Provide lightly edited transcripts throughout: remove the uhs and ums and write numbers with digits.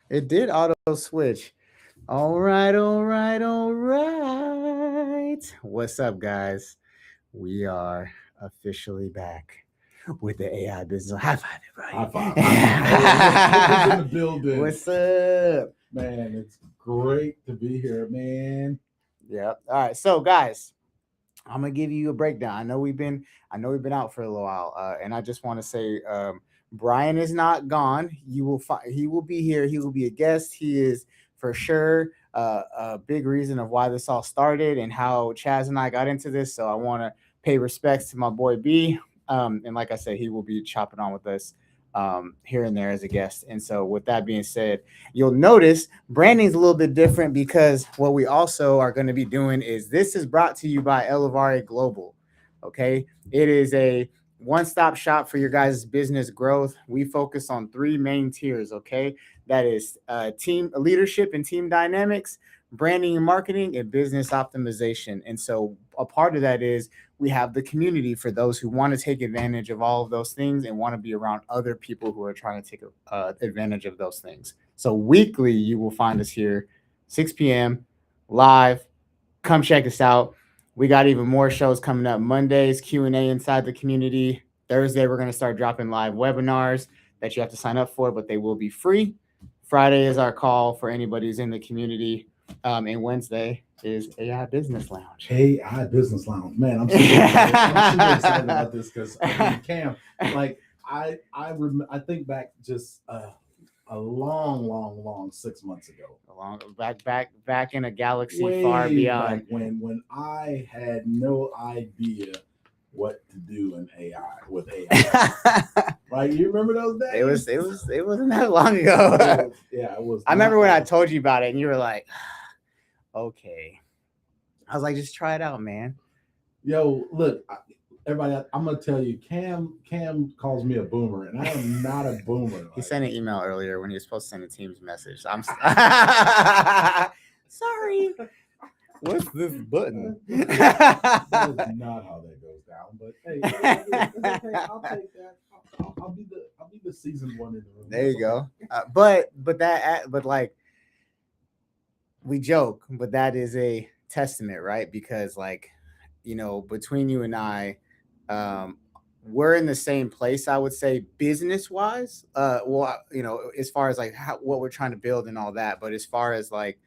It did auto switch. All right, all right, all right. What's up, guys? We are officially back with the AI business. High five, High five, high five. Hey, look who's in the everybody. building. What's up? Man, it's great to be here, man. Yep. All right. So, guys, I'm gonna give you a breakdown. I know we've been out for a little while, and I just want to say, Brian is not gone. He will be here. He will be a guest. He is for sure a big reason of why this all started and how Chaz and I got into this. So I want to pay respects to my boy B. And like I said, he will be chopping on with us here and there as a guest. And so, with that being said, you'll notice branding is a little bit different because what we also are going to be doing is this is brought to you by Elevare Global. Okay. It is a one stop shop for your guys' business growth. We focus on three main tiers. Okay. That is team leadership and team dynamics, branding and marketing, and business optimization. And so, a part of that is we have the community for those who want to take advantage of all of those things and want to be around other people who are trying to take advantage of those things. So weekly, you will find us here, 6 p.m. live. Come check us out. We got even more shows coming up. Mondays Q&A inside the community. Thursday we're going to start dropping live webinars that you have to sign up for, but they will be free. Friday is our call for anybody who's in the community, and Wednesday is AI Business Lounge. AI Business Lounge, man. I'm super excited. I'm super excited about this because Cam, like I think back just a long 6 months ago. Along back in a galaxy Way far beyond. back when I had no idea what to do in AI with AI. Right? You remember those days? It wasn't that long ago. Yeah, it was. I remember when I told you about it and you were like, okay. I was like, just try it out, man. Yo, look, everybody, I'm gonna tell you, Cam calls me a boomer, and I am not a boomer. He sent an email earlier when he was supposed to send a Teams message. I'm sorry. What's this button? That is not how that goes down. But hey, it's okay. I'll take that. I'll be the seasoned one in the room. There you go. But like we joke, but that is a testament, right? Because like, between you and I, um, we're in the same place, I would say, business wise. Well, as far as like what we're trying to build and all that, but as far as like,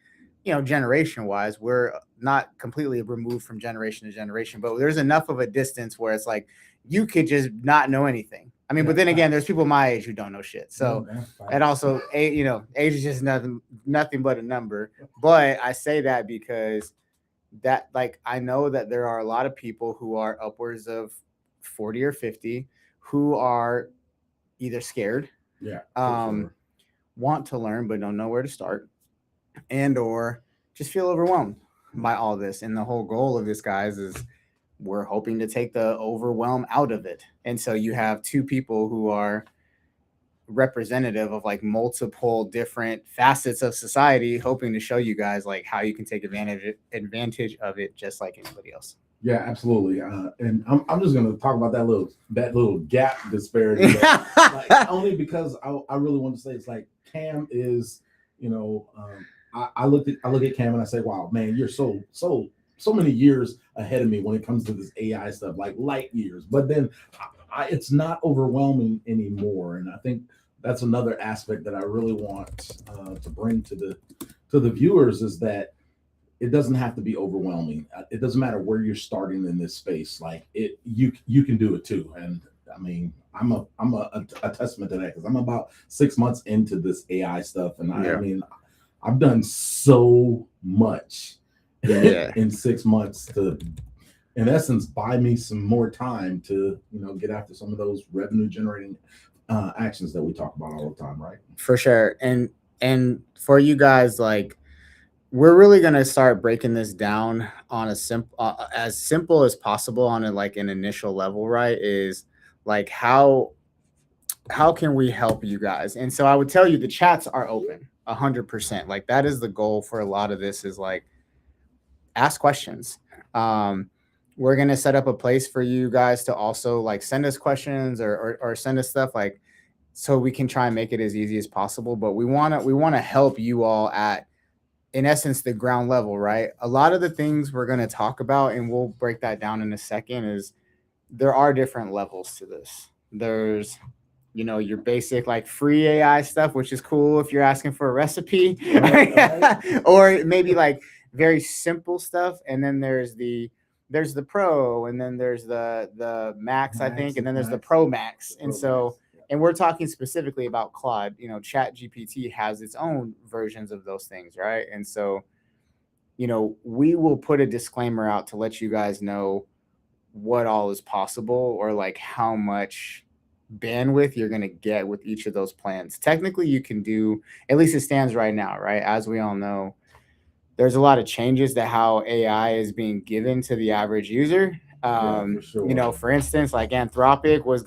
generation wise, we're not completely removed from generation to generation, but there's enough of a distance where it's like you could just not know anything. I mean, but then again, there's people my age who don't know shit. So, and also, age is just nothing but a number. But I say that because that, like, I know that there are a lot of people who are upwards of 40 or 50 who are either scared, Yeah, um, want to learn but don't know where to start, and or just feel overwhelmed by all this. And the whole goal of this, guys, is we're hoping to take the overwhelm out of it. And so you have two people who are representative of like multiple different facets of society, hoping to show you guys like how you can take advantage of it just like anybody else. Yeah, absolutely. And I'm just gonna talk about that little gap disparity, like, only because I really want to say it's like Cam is, I look at Cam and I say, wow, man, you're so many years ahead of me when it comes to this AI stuff, like light years. But then it's not overwhelming anymore, and I think that's another aspect that I really want to bring to the viewers is that it doesn't have to be overwhelming. It doesn't matter where you're starting in this space. Like you can do it too. And I mean, I'm a testament to that because I'm about 6 months into this AI stuff, and I mean, I've done so much in 6 months to, in essence, buy me some more time to get after some of those revenue generating actions that we talk about all the time, right? For sure. And for you guys, like, we're really gonna start breaking this down on a as simple as possible on a like an initial level, right? Is like how can we help you guys? And so I would tell you the chats are open 100%. Like that is the goal for a lot of this is like ask questions. Um, we're gonna set up a place for you guys to also like send us questions or send us stuff like so we can try and make it as easy as possible. But we want to help you all at, in essence, the ground level, right? A lot of the things we're going to talk about, and we'll break that down in a second, is there are different levels to this. There's, your basic like free AI stuff, which is cool if you're asking for a recipe, Right. or maybe like very simple stuff. And then there's the pro, and then there's the max, I think, and then there's the pro max. And so, and we're talking specifically about Claude. Chat GPT has its own versions of those things, right? And so, we will put a disclaimer out to let you guys know what all is possible, or like how much bandwidth you're going to get with each of those plans. Technically, you can do, at least it stands right now, right? As we all know, there's a lot of changes to how AI is being given to the average user. For sure. For instance, like Anthropic was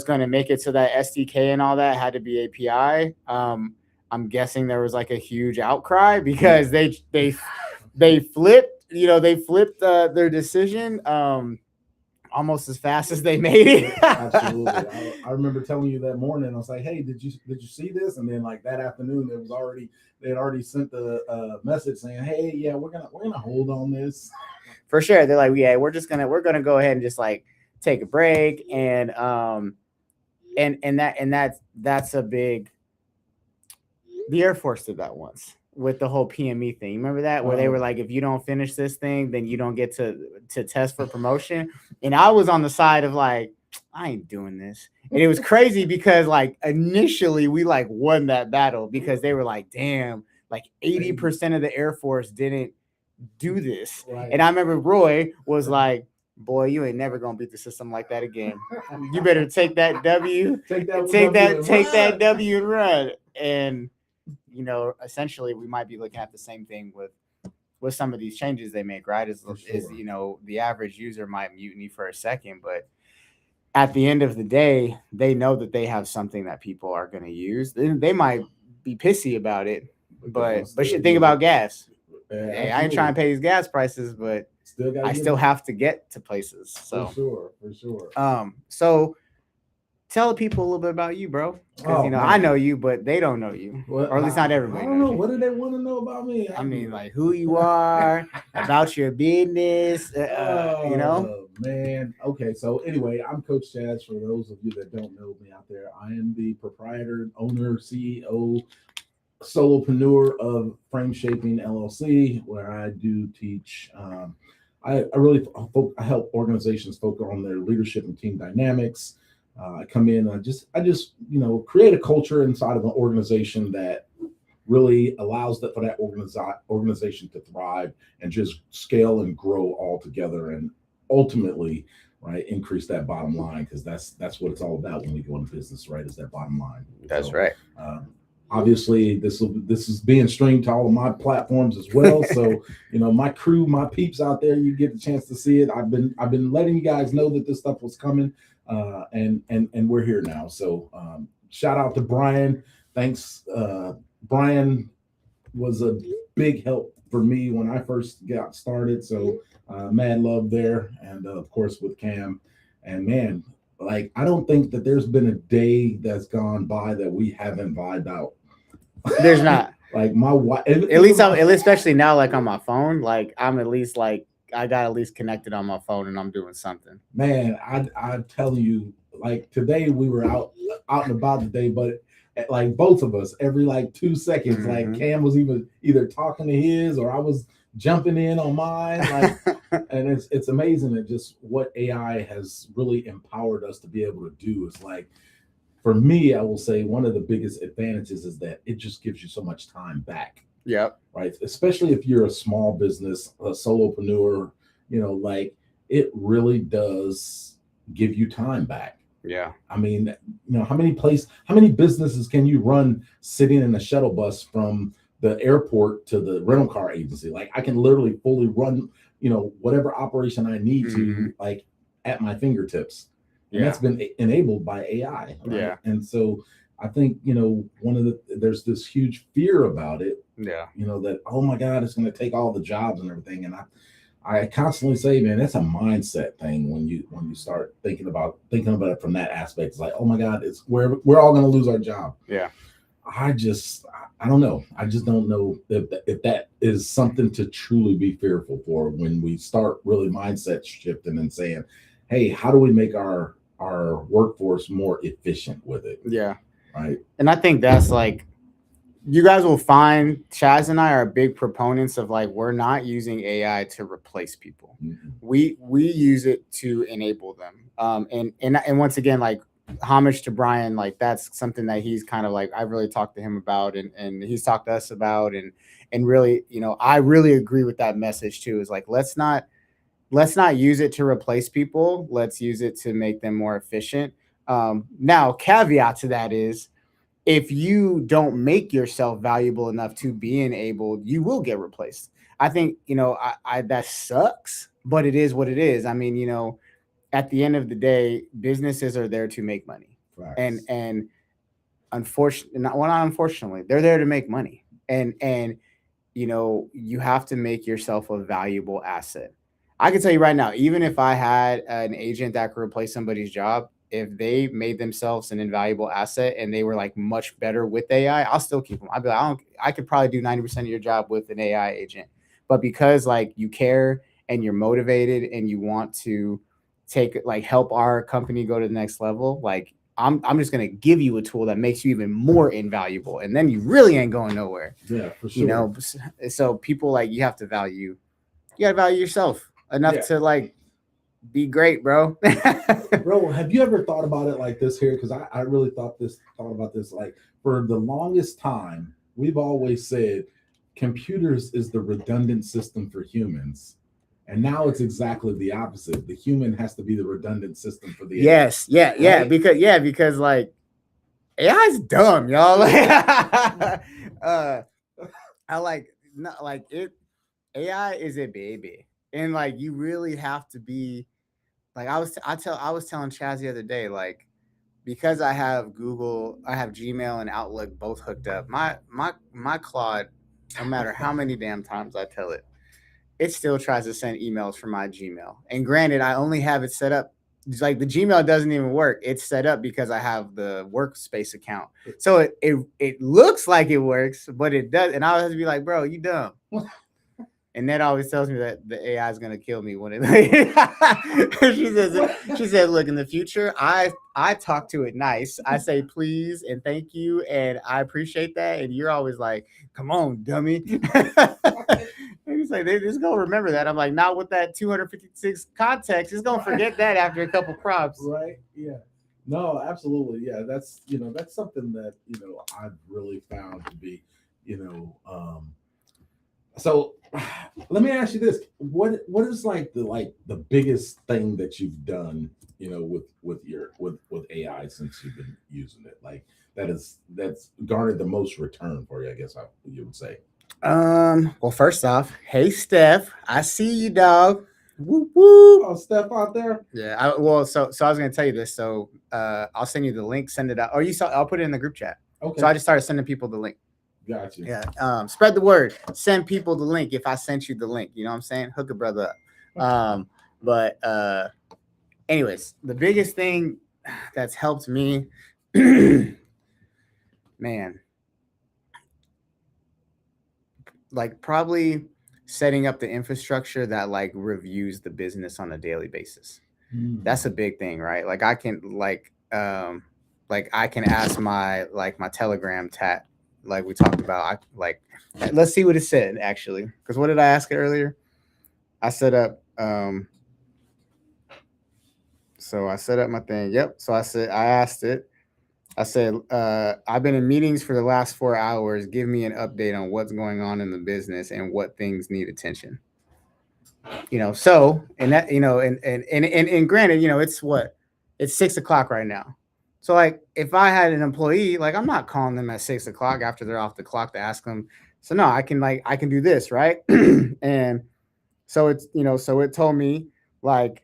gonna make it so that SDK and all that had to be API. I'm guessing there was like a huge outcry because they flipped, their decision almost as fast as they made it. Absolutely. I remember telling you that morning. I was like, "Hey, did you see this?" And then like that afternoon, they had already sent the message saying, "Hey, yeah, we're gonna hold on this." For sure. They're like, yeah, we're gonna go ahead and just like take a break, and that's a big. The Air Force did that once with the whole PME thing. You remember that, where they were like, if you don't finish this thing, then you don't get to test for promotion. And I was on the side of like, I ain't doing this. And it was crazy because like initially we like won that battle because they were like, damn, like 80% of the Air Force didn't do this. Right. And I remember Roy was like, boy, you ain't never gonna beat the system like that again. You better take that W, take that W and run. And essentially we might be looking at the same thing with some of these changes they make, right? Is the average user might mutiny for a second, but at the end of the day, they know that they have something that people are going to use. They might be pissy about it, but think about gas. Hey, I ain't trying to pay these gas prices, but I still have to get to places. So for sure. So tell the people a little bit about you, bro. Because I know you, but they don't know you, or at least not everybody. I don't know. What do they want to know about me? I mean, like who you are, about your business. Man. Okay. So anyway, I'm Coach Chaz. For those of you that don't know me out there, I am the proprietor, owner, CEO, solopreneur of Frame Shaping LLC, where I do teach. I really I help organizations focus on their leadership and team dynamics. I come in and I just create a culture inside of an organization that really allows for that organization to thrive and just scale and grow all together, and ultimately, right, increase that bottom line, because that's what it's all about when we go into business, right? Is that bottom line. That's right. Obviously, this is being streamed to all of my platforms as well. So my crew, my peeps out there, you get the chance to see it. I've been letting you guys know that this stuff was coming. And we're here now. So shout out to Brian. Thanks. Brian was a big help for me when I first got started. So mad love there. And of course with Cam. And man, like I don't think that there's been a day that's gone by that we haven't vibed out. There's not. Like my wife, at least especially now, like on my phone, like I'm at least like I got at least connected on my phone and I'm doing something. Man, I tell you, like today we were out and about today, but like both of us, every like 2 seconds, like Cam was either talking to his or I was jumping in on mine. Like, and it's amazing at just what AI has really empowered us to be able to do. It's like, for me, I will say one of the biggest advantages is that it just gives you so much time back. Yep. Right. Especially if you're a small business, a solopreneur, like it really does give you time back. Yeah. I mean, how many businesses can you run sitting in a shuttle bus from the airport to the rental car agency? Like I can literally fully run, whatever operation I need to, like at my fingertips. And that's been enabled by AI. Right? Yeah. And so I think, there's this huge fear about it. Yeah. That, oh my God, it's going to take all the jobs and everything. And I constantly say, man, that's a mindset thing when you start thinking about it from that aspect. It's like, oh my God, it's we're all going to lose our job. Yeah. I don't know. I just don't know if that is something to truly be fearful for when we start really mindset shifting and saying, hey, how do we make our workforce more efficient with it? Yeah. Right. And I think that's like, you guys will find Chaz and I are big proponents of like, we're not using AI to replace people. Mhm. We use it to enable them. And once again, like, homage to Brian, like that's something that he's kind of like, I really talked to him about, and he's talked to us about, and really, I really agree with that message too. Is like, let's not use it to replace people. Let's use it to make them more efficient. Now, caveat to that is, if you don't make yourself valuable enough to be enabled, you will get replaced. I think, I that sucks, but it is what it is. I mean, at the end of the day, businesses are there to make money. And Facts. unfortunately, not unfortunately, they're there to make money. And you have to make yourself a valuable asset. I can tell you right now, even if I had an agent that could replace somebody's job, if they made themselves an invaluable asset and they were like much better with AI, I'll still keep them. I'd be like, I could probably do 90% of your job with an AI agent. But because like you care and you're motivated and you want to help our company go to the next level, like I'm just gonna give you a tool that makes you even more invaluable, and then you really ain't going nowhere. Yeah, for sure. So people, like, you gotta value yourself enough Yeah. to like be great, bro. Bro, have you ever thought about it like this here? Because I really thought about this. Like for the longest time, we've always said computers is the redundant system for humans. And now it's exactly the opposite. The human has to be the redundant system for the AI. Yes, yeah, yeah, Right? because like AI's dumb, y'all. Like, I like, not like it. AI is a baby, and like you really have to be like, I was telling Chaz the other day, like, because I have Google, I have Gmail and Outlook both hooked up. My Claude, no matter how many damn times I tell it, it still tries to send emails from my Gmail. And granted, I only have it set up. It's like the Gmail doesn't even work. It's set up because I have the workspace account. So it looks like it works, but it does. And I always have to be like, bro, you dumb. And Ned always tells me that the AI is gonna kill me when it. She says, look, in the future, I talk to it nice. I say please and thank you, and I appreciate that. And you're always like, come on, dummy. And he's like, they just gonna remember that. I'm like, not with that 256 context. It's gonna forget that after a couple props. Right? Yeah. No, absolutely. Yeah, that's something that I've really found to be, you know, so let me ask you this: what is like the biggest thing that you've done, with AI since you've been using it? Like that's garnered the most return for you, I guess you would say. Well, first off, hey Steph, I see you, dog. Whoop whoop. Oh, Steph out there. Yeah. So I was gonna tell you this. So I'll send you the link. Send it out. Or I'll put it in the group chat. Okay, So I just started sending people the link. got you. Yeah. Spread the word. Send people the link if I sent you the link. You know what I'm saying? Hook a brother up. But anyways, the biggest thing that's helped me, man, like probably setting up the infrastructure that like reviews the business on a daily basis. That's a big thing, right? Like I can like I can ask my Telegram chat, like we talked about. Let's see what it said actually, because what did I ask it earlier? I set up so I set up my thing. Yep. So I asked it. I said, I've been in meetings for the last 4 hours. Give me an update on what's going on in the business and what things need attention. So, and that, and granted, it's 6 o'clock right now. So like if I had an employee, like I'm not calling them at 6 o'clock after they're off the clock to ask them. So no, I can do this, right? And so so it told me like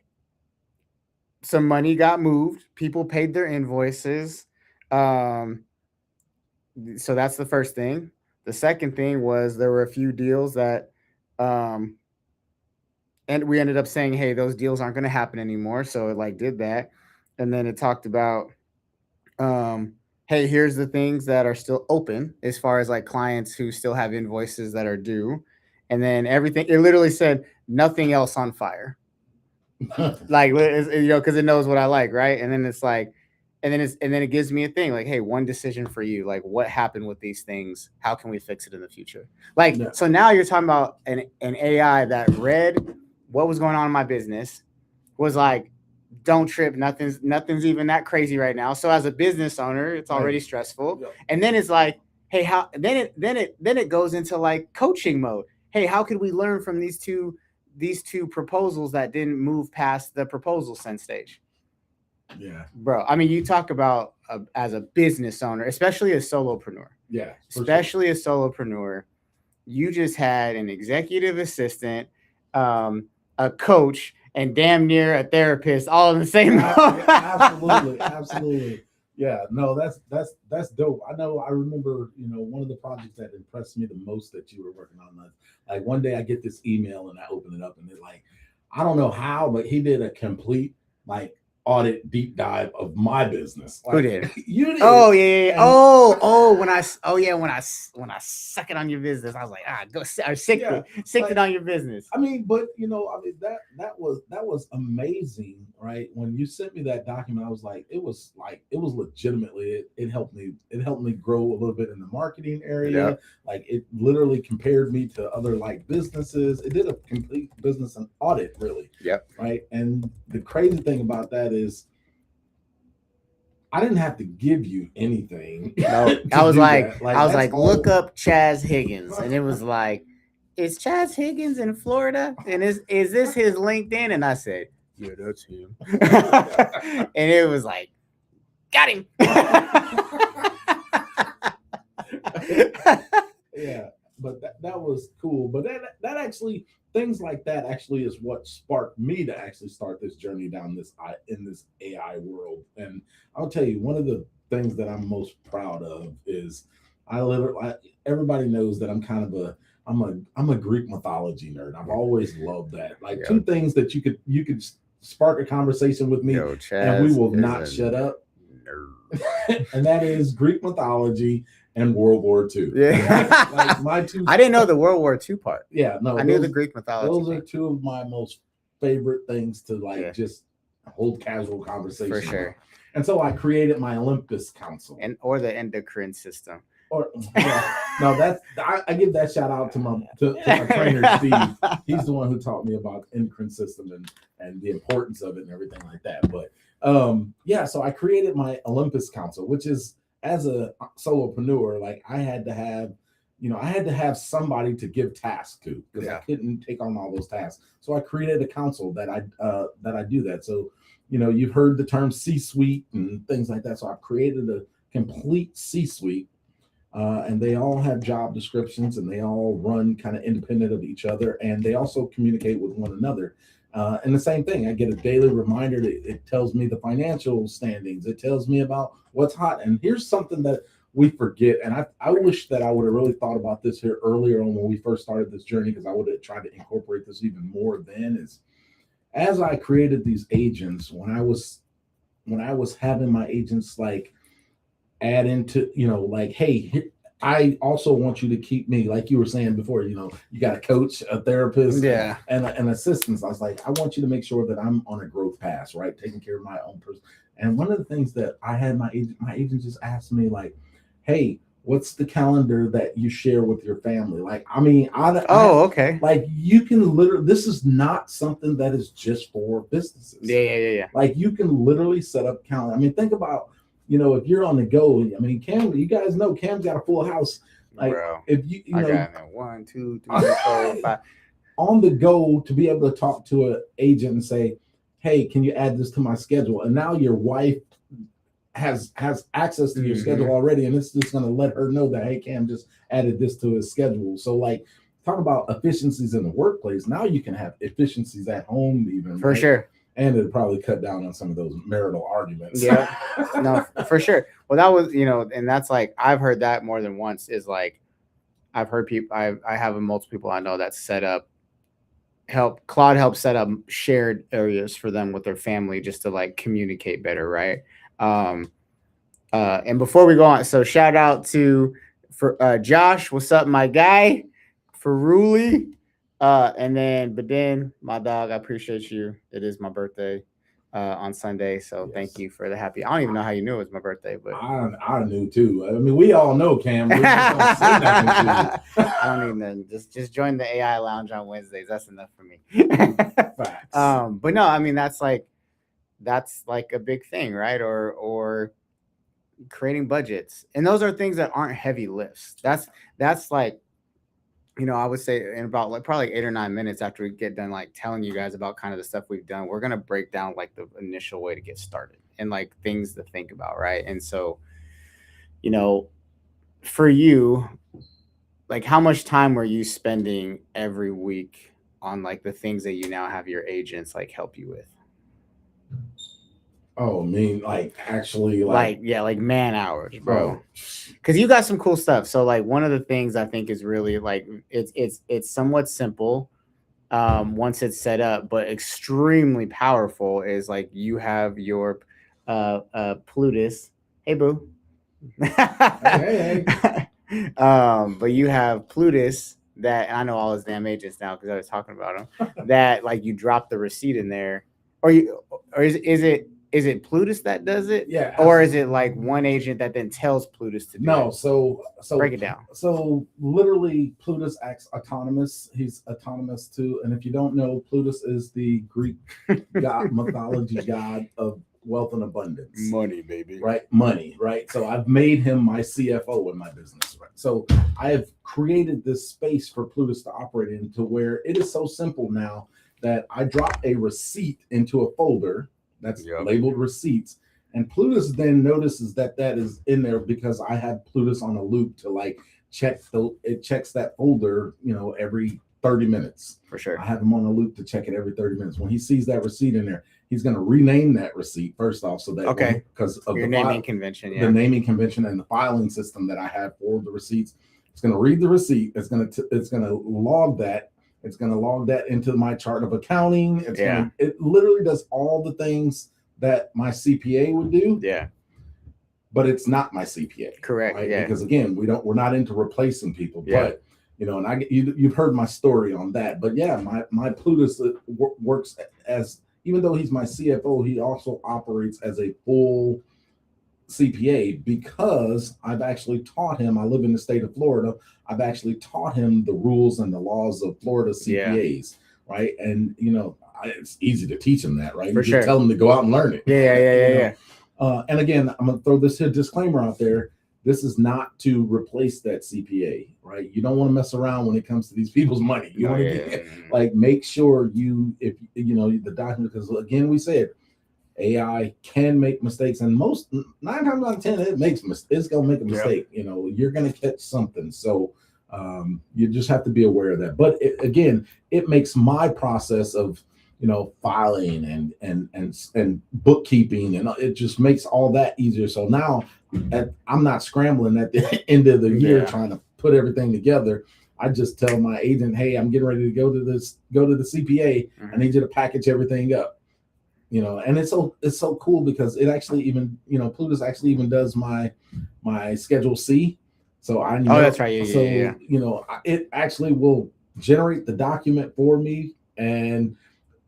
some money got moved, people paid their invoices. Um, so that's the first thing. The second thing was there were a few deals that um and we ended up saying, hey, those deals aren't going to happen anymore. So it like did that. And then it talked about, um, hey, here's the things that are still open as far as like clients who still have invoices that are due. And then everything, it literally said nothing else on fire. Like, because it knows what I like, right? And then it's like, and then it gives me a thing like, hey, one decision for you. Like, what happened with these things? How can we fix it in the future? Like, Yeah. so now you're talking about an AI that read what was going on in my business, was like, don't trip, nothing's even that crazy right now. So as a business owner, it's already Right. stressful. Yep. And then it's like, hey, how then it goes into like coaching mode. Hey, how could we learn from these two proposals that didn't move past the proposal send stage? Yeah. Bro, I mean, you talk about as a business owner, especially a solopreneur, Yeah. For sure. especially a solopreneur, you just had an executive assistant, a coach, and damn near a therapist all in the same. Absolutely, absolutely. Yeah, no, that's dope. I know. I remember, one of the projects that impressed me the most that you were working on. Like one day, I get this email and I open it up, and it's like, I don't know how, but he did a complete like audit deep dive of my business. Who Like did? you did. Oh yeah. And When I suck it on your business, I was like, go or sicked yeah, it like on your business. I mean, but that was amazing, right? When you sent me that document, I was like it was legitimately it helped me grow a little bit in the marketing area. Yep. Like it literally compared me to other like businesses. It did a complete business and audit, really, Yep. right? And the crazy thing about that is I didn't have to give you anything. No, to I was do like, that. Like that's look all. up Chaz Higgins, and it was like, is Chaz Higgins in Florida? And is this his LinkedIn? And I said, yeah, that's him. And it was like, got him. Yeah, but that was cool. But that actually things like that actually is what sparked me to actually start this journey down this AI world. And I'll tell you, one of the things that I'm most proud of is everybody knows that I'm a Greek mythology nerd. I've always loved that. Like Yo, two things that you could spark a conversation with me yo, and we Chaz will is not a shut up. nerd. And that is Greek mythology and World War II. Yeah. Like my two. I didn't know the World War II part. Yeah, no, I knew the Greek mythology those are part. two of my most favorite things to like Yeah. just hold casual conversation For about. sure. And so I created my Olympus Council. Or the endocrine system. Or no, I give that shout out to my trainer Steve. He's the one who taught me about endocrine system and the importance of it and everything like that. But yeah, so I created my Olympus Council, which is as a solopreneur, like I had to have somebody to give tasks to because I couldn't take on all those tasks. So I created a council that I do that. So you've heard the term C-suite and things like that. So I've created a complete C-suite. And they all have job descriptions and they all run kind of independent of each other and they also communicate with one another. And the same thing, I get a daily reminder that it tells me the financial standings. It tells me about what's hot. And here's something that we forget. And I wish that I would have really thought about this here earlier on when we first started this journey, because I would have tried to incorporate this even more then, is as I created these agents, when I was having my agents like add into, like, hey, I also want you to keep me, like you were saying before, you got a coach, a therapist, and an assistant. I was like, I want you to make sure that I'm on a growth path, right? Taking care of my own person. And one of the things that I had my agent just asked me, like, hey, what's the calendar that you share with your family? Like, I mean, okay. Like you can literally, this is not something that is just for businesses. Yeah. Like you can literally set up calendar. I mean, think about, if you're on the go, I mean, Cam, you guys know Cam's got a full house. Like, bro, if I got 1, 2, 3, 4, 5 on the go to be able to talk to an agent and say, hey, can you add this to my schedule? And now your wife has access to your schedule already, and it's just going to let her know that, hey, Cam just added this to his schedule. So like, talk about efficiencies in the workplace. Now you can have efficiencies at home even. For sure. And it'd probably cut down on some of those marital arguments. Yeah, no, for sure. Well, that was, and that's like, I've heard that more than once, is like, I've heard people, I have multiple people I know that set up Claude helps set up shared areas for them with their family just to like communicate better, right? Um, and before we go on, so shout out to for Josh, what's up, my guy? For Ruli, but then my dog, I appreciate you. It is my birthday on Sunday, so thank Yes. you for the happy. I don't even know how you knew it was my birthday, but I knew too. I mean, we all know, Cam. We just don't say nothing to I don't even just join the AI lounge on Wednesdays. That's enough for me. you. Facts. But no, I mean that's like a big thing, right? Or creating budgets, and those are things that aren't heavy lifts. That's like, I would say in about like probably 8 or 9 minutes after we get done like telling you guys about kind of the stuff we've done, we're gonna break down like the initial way to get started and like things to think about, right? And so, you know, for you, like how much time were you spending every week on like the things that you now have your agents like help you with? Oh, I mean, like actually, Like yeah, like man hours, bro. oh, Because you got some cool stuff. So like one of the things I think is really like it's somewhat simple once it's set up, but extremely powerful is like you have your Plutus. Hey boo. hey, But you have Plutus that, and I know all his damn agents now because I was talking about him. hey. That like you drop the receipt in there, or is it Plutus that does it, Yeah, or is absolutely. it like one agent that then tells Plutus to do No, it? so Break it down. so literally Plutus acts autonomous. He's autonomous too. And if you don't know, Plutus is the Greek god mythology god of wealth and abundance. Money, baby. Right? Money, right? So I've made him my CFO in my business, right? So I have created this space for Plutus to operate in to where it is so simple now that I drop a receipt into a folder that's labeled receipts, and Plutus then notices that that is in there because I have Plutus on a loop to like it checks that folder, every 30 minutes. For sure. I have him on a loop to check it every 30 minutes. When he sees that receipt in there, he's going to rename that receipt first off, so that Okay. because of Your the naming convention, yeah. the naming convention and the filing system that I have for the receipts. It's going to read the receipt. It's going to log that. It's going to log that into my chart of accounting. It literally does all the things that my CPA would do. Yeah. But it's not my CPA. Correct. Right? Yeah. Because again, we're not into replacing people. Yeah. But and you've heard my story on that. But yeah, my Plutus works as, even though he's my CFO, he also operates as a full CPA because I've actually taught him. I live in the state of Florida. I've actually taught him the rules and the laws of Florida CPAs, right? And it's easy to teach him that, right? For you sure. just tell him to go out and learn it. Yeah. And again, I'm gonna throw this disclaimer out there. This is not to replace that CPA, right? You don't want to mess around when it comes to these people's money. You want to like make sure if the document, because again, we said AI can make mistakes, and 9 times out of 10 it's gonna make a mistake. You're gonna catch something. So you just have to be aware of that. But it makes my process of filing and bookkeeping, and it just makes all that easier. So now I'm not scrambling at the end of the year trying to put everything together. I just tell my agent, hey, I'm getting ready to go to the CPA. I need you to package everything up. And it's so cool because it actually even Plutus actually even does my Schedule C. So I know. Oh, that's right. Yeah. It actually will generate the document for me and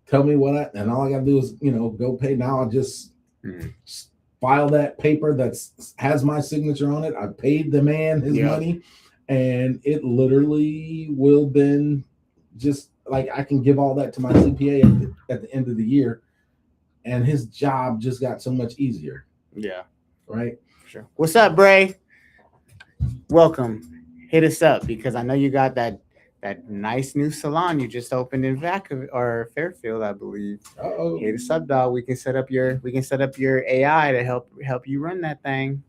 tell me and all I gotta do is go pay. Now I just file that paper that has my signature on it. I paid the man his money, and it literally will then just like I can give all that to my CPA at the end of the year. And his job just got so much easier. Yeah. Right? Sure. What's up, Bray? Welcome. Hit us up because I know you got that nice new salon you just opened in Fairfield, I believe. Uh-oh. Hit us up, dog. We can set up your AI to help you run that thing.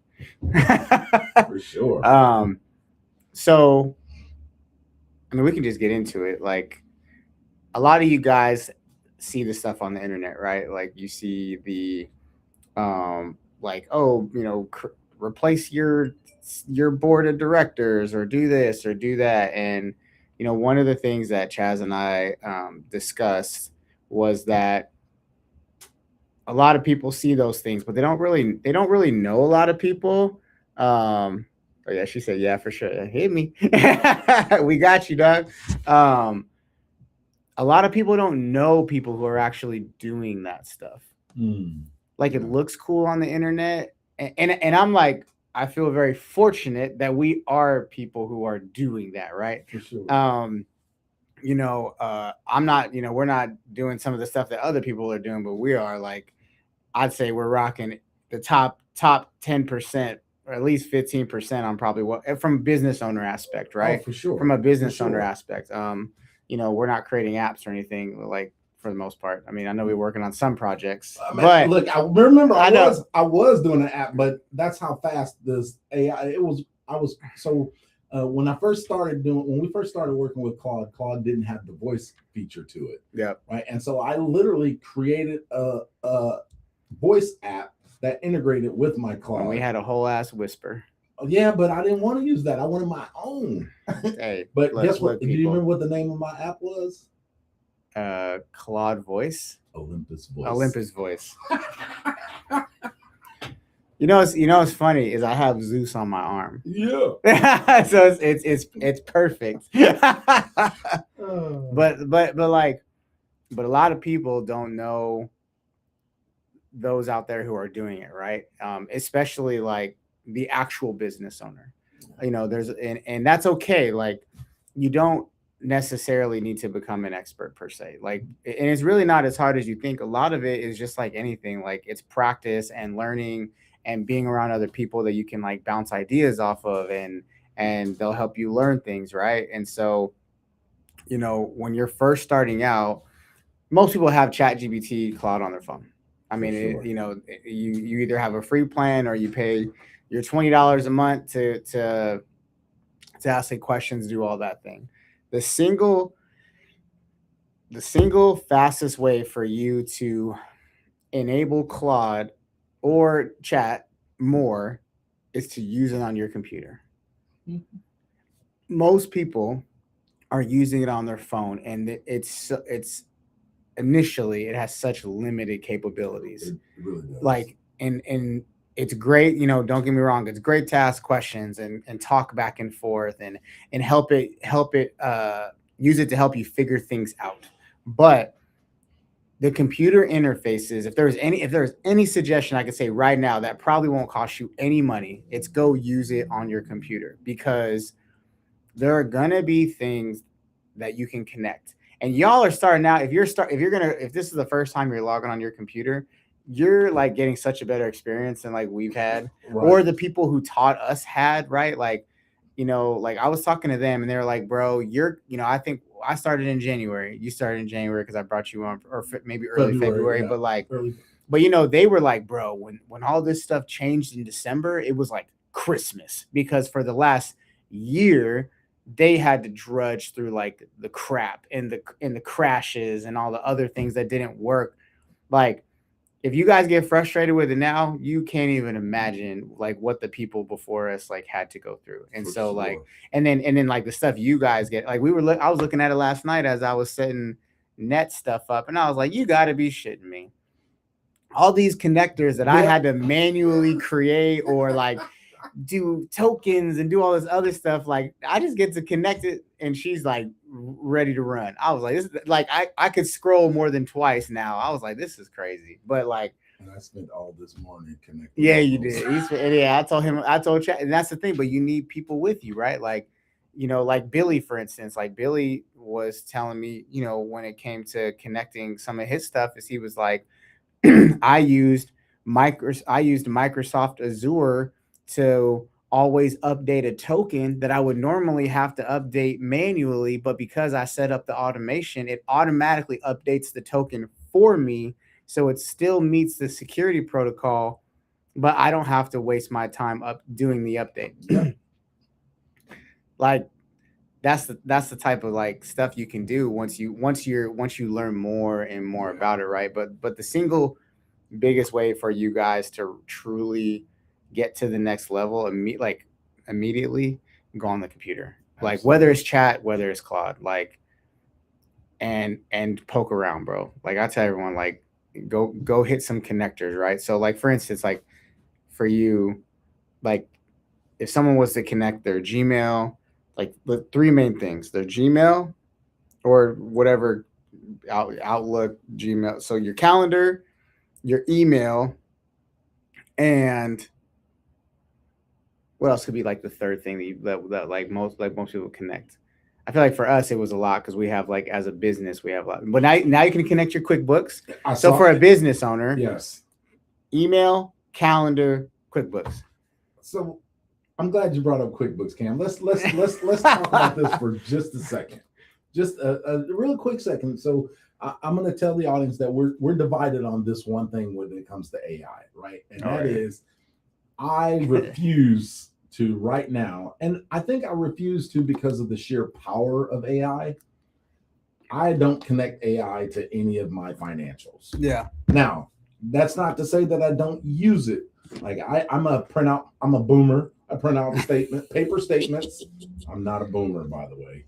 For sure. So I mean, we can just get into it. Like a lot of you guys see the stuff on the internet, right? Like you see the like, oh, replace your board of directors or do this or do that. And one of the things that Chaz and I discussed was that a lot of people see those things, but they don't really know a lot of people. Oh yeah, she said yeah for sure. Hit me. We got you, dog. Um, a lot of people don't know people who are actually doing that stuff. Mm, Like it yeah, looks cool on the internet, and I'm like, I feel very fortunate that we are people who are doing that, right? for sure. Um, I'm not, we're not doing some of the stuff that other people are doing, but we are like, I'd say we're rocking the top 10%, or at least 15% on probably what from a business owner aspect, Oh, right? for From sure, a for business owner sure. aspect. We're not creating apps or anything like for the most part. I mean, I know we're working on some projects, I mean, but look, I remember I know. I was doing an app, but that's how fast this AI. It was. I was so when I first started doing when we first started working with Claude. Claude didn't have the voice feature to it, Yeah. right? And so I literally created a voice app that integrated with my And we Claude. had a whole ass whisper. Oh, yeah, but I didn't want to use that. I wanted my own. Hey, But look, guess what? look, Do you people. remember what the name of my app was? Claude voice, Olympus Voice. Olympus voice. What's funny is I have Zeus on my arm. Yeah. So it's perfect. Uh, But a lot of people don't know those out there who are doing it, right? Especially like the actual business owner. And that's okay. Like you don't necessarily need to become an expert per se. Like, and it's really not as hard as you think. A lot of it is just like anything. Like it's practice and learning and being around other people that you can like bounce ideas off of, and they'll help you learn things, right? And so, when you're first starting out, most people have ChatGPT Cloud on their phone. I for mean, sure. you either have a free plan or you pay your $20 a month to ask it questions, do all that thing. The single the single fastest way for you to enable Claude or chat more is to use it on your computer. Mhm. Most people are using it on their phone, and it's initially it has such limited capabilities. It really does. Like, and it's great, don't get me wrong, it's great to ask questions and talk back and forth, and help it use it to help you figure things out. But the computer interfaces, if there's any suggestion I could say right now that probably won't cost you any money, it's go use it on your computer, because there are gonna be things that you can connect. And y'all are starting out. If this is the first time you're logging on your computer, you're like getting such a better experience than like we've had, or Right. the people who taught us had, right? Like, like I was talking to them and they were like, bro, I think I started in January. You started in January because I brought you on, or maybe early February, February. yeah. But like, Early. they were like, bro, when all this stuff changed in December, it was like Christmas, because for the last year they had to drudge through like the crap and the crashes and all the other things that didn't work. Like, if you guys get frustrated with it now, you can't even imagine like what the people before us like had to go through. And For so like, sure. and then like the stuff you guys get, like I was looking at it last night as I was setting net stuff up, and I was like, you got to be shitting me. All these connectors that I Yeah. had to manually create, or like do tokens and do all this other stuff. Like I just get to connect it, and she's like ready to run. I was like, this is like I could scroll more than twice now. I was like, this is crazy. But like, And I spent all this morning connecting yeah, all you those. did. Yeah, I told Chad, and that's the thing. But you need people with you, right? Like, like Billy, for instance. Like Billy was telling me, when it came to connecting some of his stuff, is he was like, I used Microsoft Azure to always update a token that I would normally have to update manually, but because I set up the automation, it automatically updates the token for me, so it still meets the security protocol, but I don't have to waste my time up doing the update. Yeah. Like that's the type of like stuff you can do once you learn more and more Yeah. about it, right? But the single biggest way for you guys to truly get to the next level, like immediately, go on the computer. like Absolutely. whether it's chat, whether it's Claude, like and poke around, bro. Like I tell everyone, like go hit some connectors, right? So like for instance, like for you, like if someone was to connect their Gmail, like the three main things, their Gmail or whatever Outlook, Gmail. So your calendar, your email, and what else could be like the third thing that like most people connect. I feel like for us it was a lot because we have like as a business we have a lot. But now you can connect your QuickBooks. I So saw for a business owner, yes. email, calendar, QuickBooks. So I'm glad you brought up QuickBooks, Cam. Let's talk about this for just a second, just a real quick second. So I'm going to tell the audience that we're divided on this one thing when it comes to AI, right? And that is, I refuse to right now, and I think I refuse to because of the sheer power of AI. I don't connect AI to any of my financials. Yeah. Now, that's not to say that I don't use it. Like I'm a boomer. I print out paper statements. I'm not a boomer, by the way.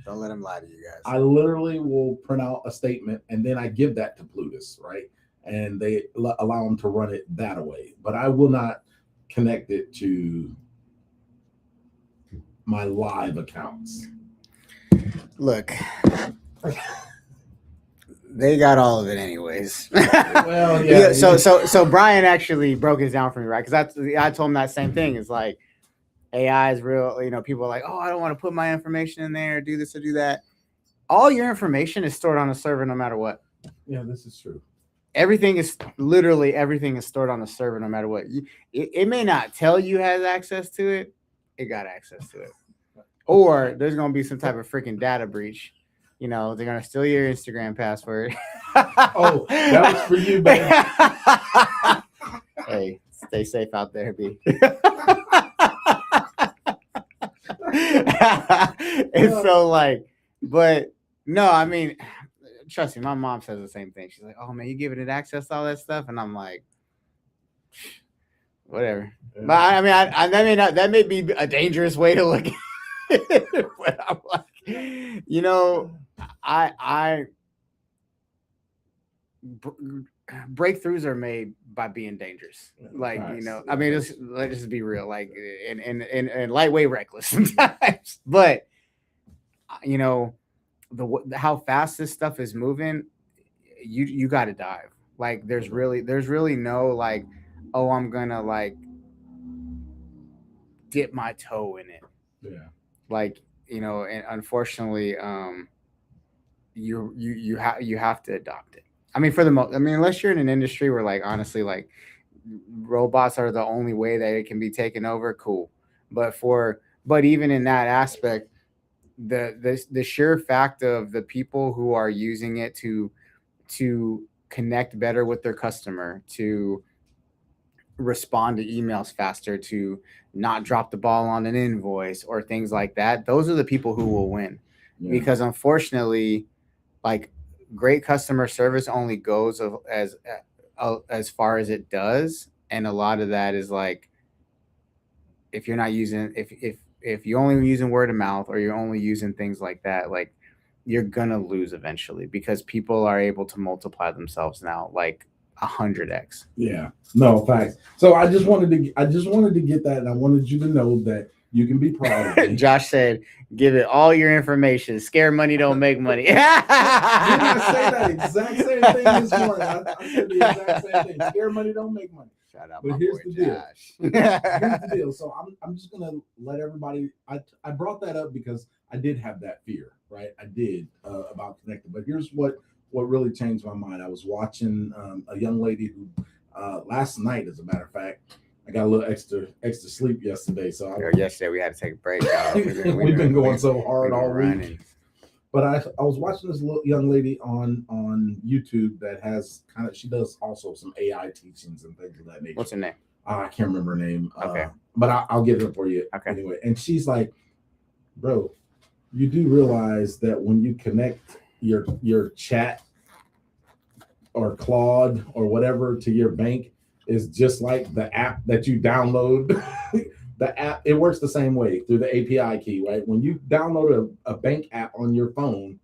Don't let him lie to you guys. I literally will print out a statement and then I give that to Plutus, right? And they allow them to run it that way. But I will not connect it to my live accounts. Look, they got all of it anyways. Well, yeah. So Brian actually broke it down for me, right? Because I told him that same thing. It's like AI is real. You know, people are like, oh, I don't want to put my information in there, do this or do that. All your information is stored on a server, no matter what. Yeah, this is true. Everything is stored on a server, no matter what. It may not tell you has access to it. It got access to it, or there's gonna be some type of freaking data breach. You know, they're gonna steal your Instagram password. Oh, that was for you, baby. Hey, stay safe out there, B. And so, like, but no, I mean, trust me, my mom says the same thing. She's like, "Oh man, you giving it access to all that stuff," and I'm like, whatever. Yeah. But I mean, that may be a dangerous way to look at it. But I'm like, you know, breakthroughs are made by being dangerous. Like, nice. You know, I mean, let's just be real, like, and lightweight reckless sometimes. But you know, how fast this stuff is moving, you got to dive. Like, there's really no like, oh, I'm gonna like dip my toe in it. Yeah. Like, you know, and unfortunately, you have to adopt it. I mean, for the most, I mean, unless you're in an industry where, like, honestly, like, robots are the only way that it can be taken over, cool. But even in that aspect, the sheer fact of the people who are using it to connect better with their customer, to respond to emails faster, to not drop the ball on an invoice or things like that, those are the people who will win. Yeah. Because unfortunately, like, great customer service only goes as far as it does, and a lot of that is like, if you're not using if you're only using word of mouth, or you're only using things like that, like, you're gonna lose eventually, because people are able to multiply themselves now like 100x. Yeah, no facts. So I just wanted to get that, and I wanted you to know that you can be proud of me. Josh said, "Give it all your information. Scare money don't make money." You're gonna say that exact same thing this morning. I said the exact same thing. Scare money don't make money. Shout out, but here's the deal. Here's the deal. So I'm just gonna let everybody. I brought that up because I did have that fear, right? I did about connecting. But here's what really changed my mind. I was watching a young lady who last night, as a matter of fact, I got a little extra sleep yesterday. So yesterday we had to take a break. We've been going so hard all week. But I was watching this little young lady on YouTube that has she does also some AI teachings and things of that nature. What's her name? I can't remember her name. Okay. But I'll get it for you. Okay. Anyway, and she's like, bro, you do realize that when you connect your chat or Claude or whatever to your bank, is just like the app that you download the app, it works the same way through the API key, right? When you download a bank app on your phone,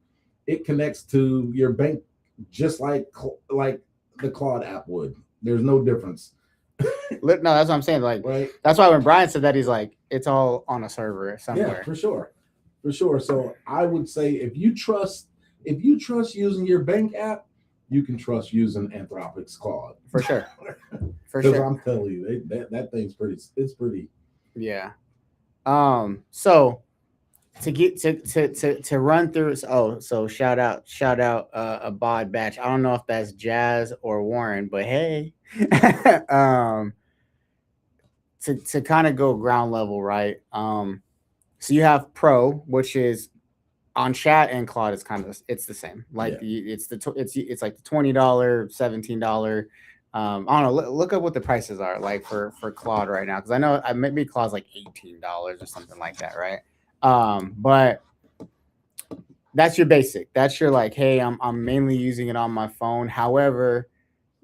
it connects to your bank just like the Claude app would. There's no difference. No, that's what I'm saying. Like, right? That's why when Brian said that, he's like, it's all on a server somewhere. Yeah, for sure. For sure. So I would say if you trust using your bank app, you can trust using Anthropic's Claude. For sure. For Because sure. I'm telling you, that thing's pretty. Yeah. So to get to run through. So shout out a bod batch. I don't know if that's Jazz or Warren, but hey. To kind of go ground level, right? So you have Pro, which is on chat and Claude is it's the same. Like it's like the $20, $17. I don't know. Look up what the prices are like for Claude right now, because I know maybe Claude's like $18 or something like that, right? But that's your basic. That's your like, hey, I'm mainly using it on my phone. However,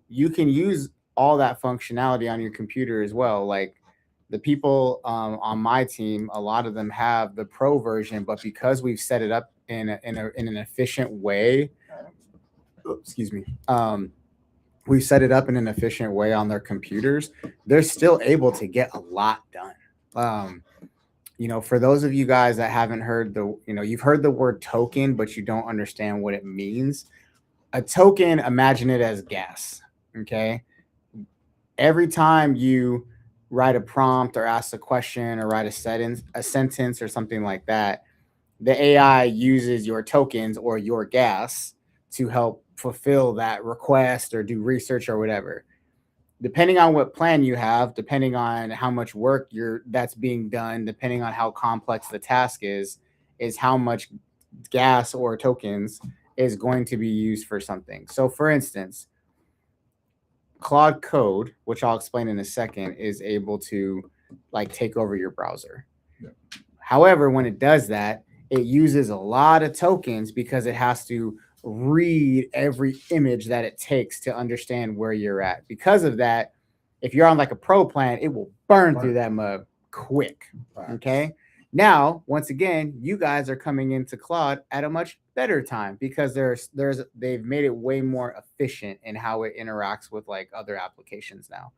you can use all that functionality on your computer as well. Like the people on my team, a lot of them have the Pro version, but because we've set it up in an efficient way, excuse me, we set it up in an efficient way on their computers, they're still able to get a lot done. For those of you guys that haven't heard you've heard the word token, but you don't understand what it means. A token, imagine it as gas. Okay. Every time you write a prompt or ask a question or write a sentence or something like that, the AI uses your tokens or your gas to help fulfill that request or do research or whatever. Depending on what plan you have, depending on how much work that's being done, depending on how complex the task is how much gas or tokens is going to be used for something. So for instance, Claude Code, which I'll explain in a second, is able to like take over your browser. Yeah. However, when it does that, it uses a lot of tokens because it has to read every image that it takes to understand where you're at. Because of that, if you're on like a Pro plan, it will burn through that mug quick. Okay. Now, once again, you guys are coming into Claude at a much better time because they've made it way more efficient in how it interacts with like other applications now.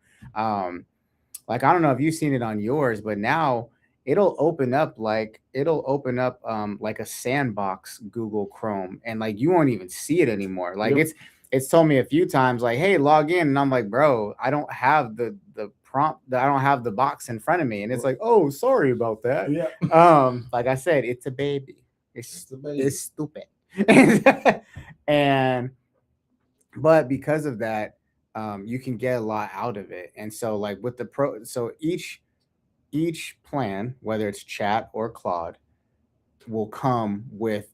Like I don't know if you've seen it on yours, but now it'll open up like a sandbox Google Chrome, and like you won't even see it anymore. Like it's told me a few times like, hey, log in, and I'm like, bro, I don't have the prompt, I don't have the box in front of me, and it's like, oh, sorry about that. Yeah. Like I said, it's a baby. It's stupid. But because of that, you can get a lot out of it. And so like with the Pro, so each plan, whether it's chat or Claude, will come with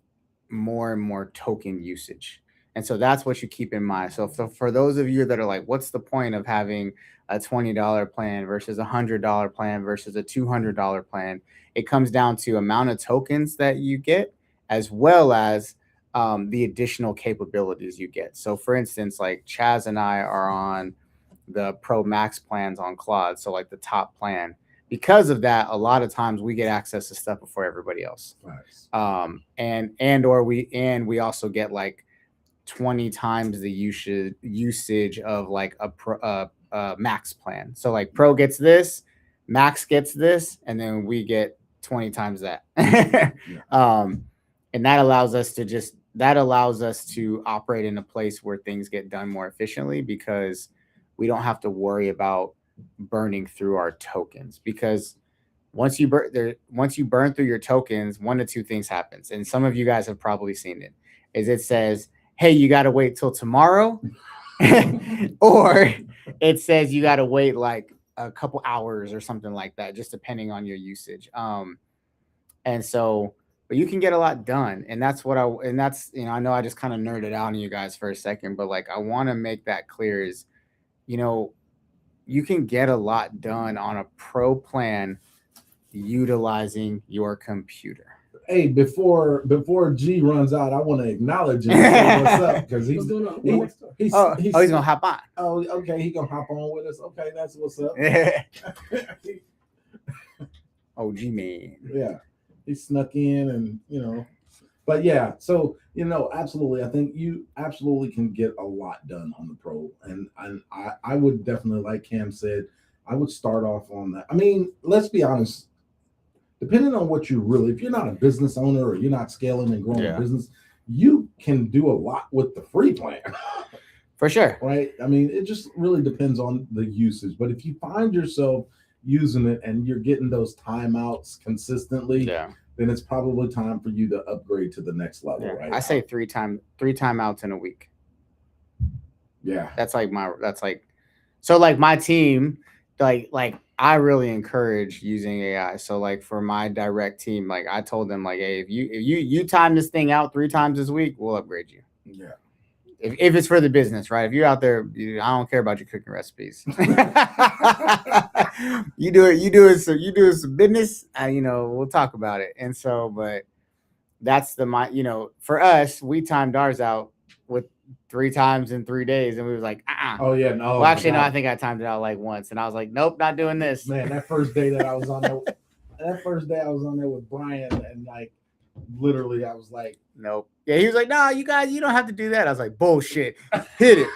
more and more token usage. And so that's what you keep in mind. So for those of you that are like, what's the point of having a $20 plan versus a $100 plan versus a $200 plan? It comes down to amount of tokens that you get, as well as the additional capabilities you get. So for instance, like Chaz and I are on the Pro Max plans on Claude. So like the top plan. Because of that, a lot of times we get access to stuff before everybody else. Nice. And we also get like 20 times the usage of like a Max plan. So like Pro gets this, Max gets this, and then we get 20 times that. And that allows us to operate in a place where things get done more efficiently because we don't have to worry about burning through our tokens. Because once you burn through your tokens, one of two things happens, and some of you guys have probably seen it. Is it says, hey, you got to wait till tomorrow, or it says you got to wait like a couple hours or something like that, just depending on your usage. And so, but you can get a lot done, and that's I know I just kind of nerded out on you guys for a second, but like I want to make that clear is, you can get a lot done on a Pro plan utilizing your computer. Hey, before G runs out, I want to acknowledge him and say what's up, because he's gonna hop on. Oh, okay, he's gonna hop on with us. Okay, that's what's up. OG man. Yeah, he snuck in, and but yeah. So absolutely, I think you absolutely can get a lot done on the pro, and I would definitely, like Cam said, I would start off on that. I mean, let's be honest. Depending on what you really, if you're not a business owner or you're not scaling and growing a business, you can do a lot with the free plan. For sure. Right? I mean, it just really depends on the usage. But if you find yourself using it and you're getting those timeouts consistently, then it's probably time for you to upgrade to the next level, right? I say three timeouts in a week. Yeah. That's like so like my team, like I really encourage using AI. So like for my direct team, like I told them like, hey, if you time this thing out 3 times this week, we'll upgrade you. Yeah. If it's for the business, right? If you're out there, I don't care about your cooking recipes. you do it some business. We'll talk about it. And so, but that's for us, we timed ours out with 3 times in 3 days, and we was like, Oh yeah, no. Well, actually, no. I think I timed it out like once, and I was like, nope, not doing this. Man, that first day that I was on there, with Brian, and like literally, I was like, nope. Yeah, he was like, no, you guys, you don't have to do that. I was like, bullshit, hit it.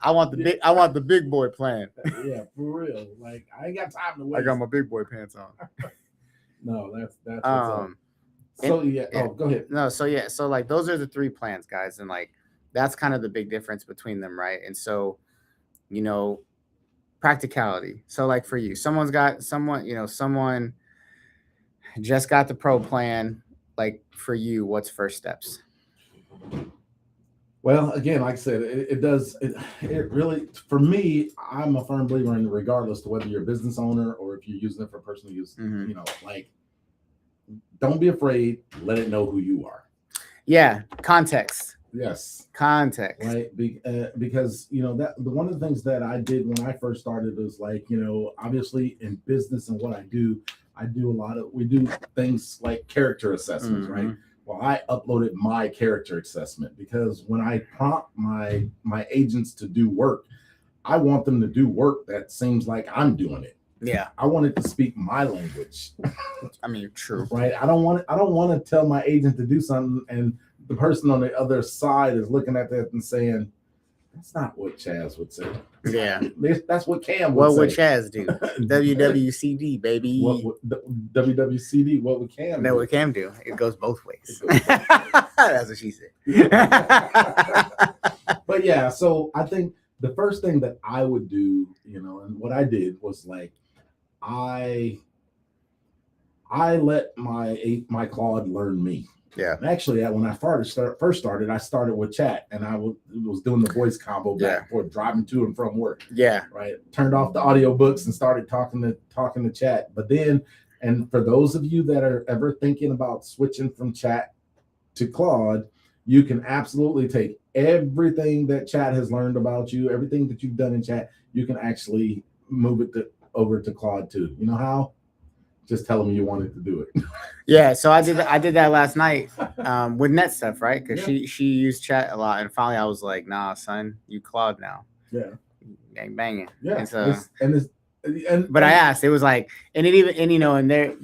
I want the big boy plan. Yeah, for real. Like, I ain't got time to wait. I got my big boy pants on. No, that's what's up. So go ahead. No, so like those are the 3 plans, guys, and like that's kind of the big difference between them, right? And so, practicality. So like for you, someone just got the pro plan. Like for you, what's first steps? Well, again, like I said, it really, for me, I'm a firm believer in, regardless to whether you're a business owner or if you're using it for personal use, like, don't be afraid. Let it know who you are. Yeah. Context. Yes. Context. Right. Because, that one of the things that I did when I first started is like, obviously in business and what I do we do things like character assessments, right? Well, I uploaded my character assessment because when I prompt my agents to do work, I want them to do work that seems like I'm doing it. Yeah. I want it to speak my language. I mean, true. Right. I don't want to tell my agent to do something and the person on the other side is looking at that and saying, that's not what Chaz would say. Yeah. That's what Cam would say. What would Chaz do? WWCD, baby. WWCD, what would Cam do? That what Cam do. It goes both ways. That's what she said. But yeah, so I think the first thing that I would do, and what I did was like, I let my Claude learn me. Yeah. Actually, when I first started, I started with chat, and I was doing the voice combo back and forth, driving to and from work. Yeah. Right. Turned off the audiobooks and started talking to chat. But then, and for those of you that are ever thinking about switching from chat to Claude, you can absolutely take everything that chat has learned about you, everything that you've done in chat, you can actually move it over to Claude too. You know how? Just tell them you wanted to do it. Yeah, so I did that last night with net stuff, right? Because she used chat a lot, and finally I was like, nah, son, you Claude now. Yeah. Gang banging. Yeah. And so, but I asked, it was like, and they're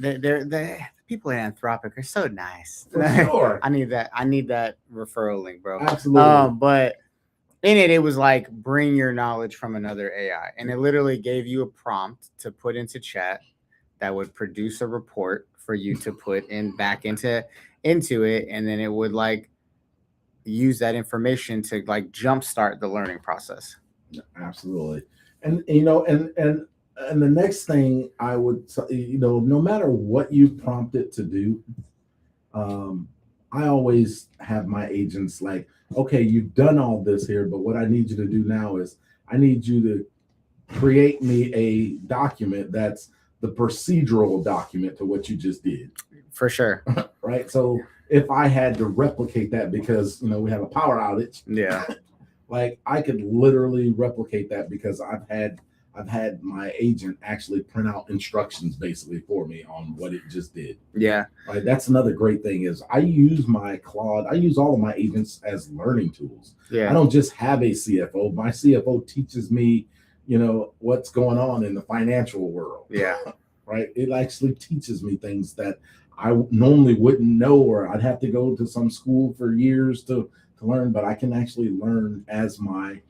people in Anthropic are so nice. For sure. I need that referral link, bro. Absolutely. But in it was like, bring your knowledge from another AI, and it literally gave you a prompt to put into chat that would produce a report for you to put back into it, and then it would like use that information to like jumpstart the learning process. Absolutely. And and the next thing I would, no matter what you prompt it to do, I always have my agents like, okay, you've done all this here, but what I need you to do now is I need you to create me a document that's the procedural document to what you just did. For sure. Right. So if I had to replicate that because, we have a power outage. Yeah. Like I could literally replicate that because I've had my agent actually print out instructions basically for me on what it just did. Yeah. Right. That's another great thing is I use my Claude. I use all of my agents as learning tools. Yeah. I don't just have a CFO. My CFO teaches me, what's going on in the financial world. Yeah. right? It actually teaches me things that I normally wouldn't know, or I'd have to go to some school for years to learn. But I can actually learn as my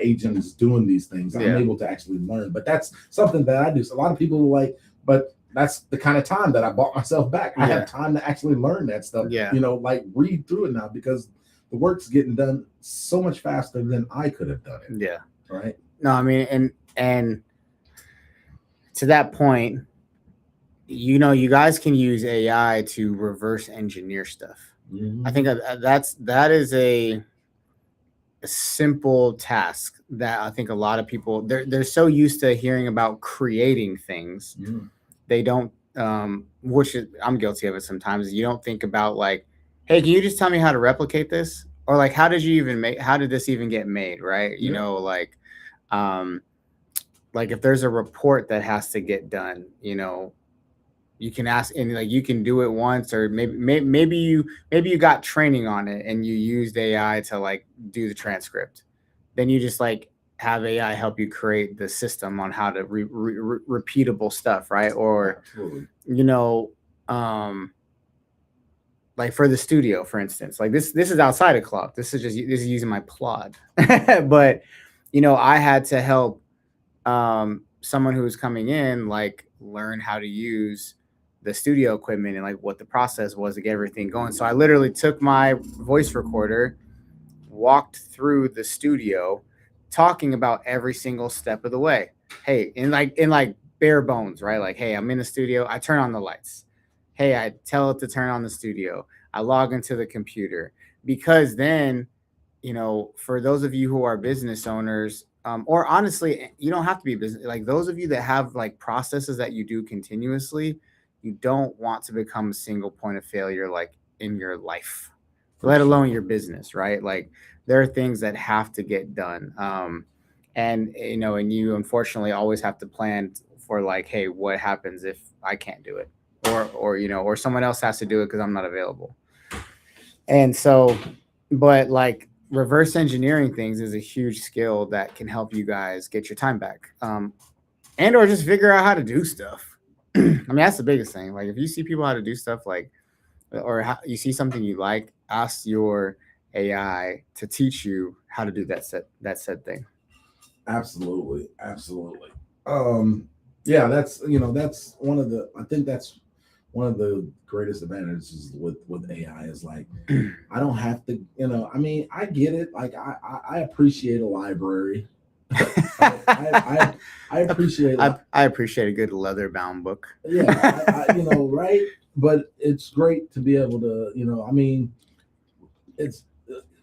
agent is doing these things. I'm Yeah. able to actually learn. But that's something that I do. So a lot of people are like, but that's the kind of time that I bought myself back. I Yeah. have time to actually learn that stuff. Yeah. You know, like read through it now, because the work's getting done so much faster than I could have done it. Yeah. Right. No, I mean, and to that point, you know, you guys can use AI to reverse engineer stuff. Mhm. I think that is a simple task that I think a lot of people they're so used to hearing about creating things, Mhm. they don't which is, I'm guilty of it sometimes. You don't think about like, hey, can you just tell me how to replicate this, or like how did this even get made, right? You Yeah. know, um like if there's a report that has to get done, you know, you can ask, and like you can do it once, or maybe you got training on it and you used AI to like do the transcript. Then you just like have AI help you create the system on how to repeatable stuff, right? Or Absolutely. you know, um, like for the studio, for instance, like this is outside of Claude. This is using my Plod, but you know, I had to help someone who's coming in like learn how to use the studio equipment and like what the process was to get everything going. So I literally took my voice recorder, walked through the studio, talking about every single step of the way. Hey, in like bare bones, right? Like, hey, I'm in the studio. I turn on the lights. Hey, I tell it to turn on the studio. I log into the computer, because then, you know, for those of you who are business owners, or honestly, you don't have to be business. Like those of you that have like processes that you do continuously, you don't want to become a single point of failure, like in your life, let alone your business, right? Like there are things that have to get done. And you know, and you unfortunately always have to plan for like, hey, what happens if I can't do it? Or you know, or someone else has to do it because I'm not available. And so, but like reverse engineering things is a huge skill that can help you guys get your time back, and or just figure out how to do stuff. I mean, that's the biggest thing. Like if you see people how to do stuff, like or you see something you like, ask your AI to teach you how to do that said thing. Absolutely. Absolutely. Um, yeah, that's one of the, I think that's one of the greatest advantages with AI is like, I don't have to, I mean, I get it. Like I appreciate a library. I appreciate I appreciate a good leather bound book. Yeah, right? But it's great to be able to, I mean, it's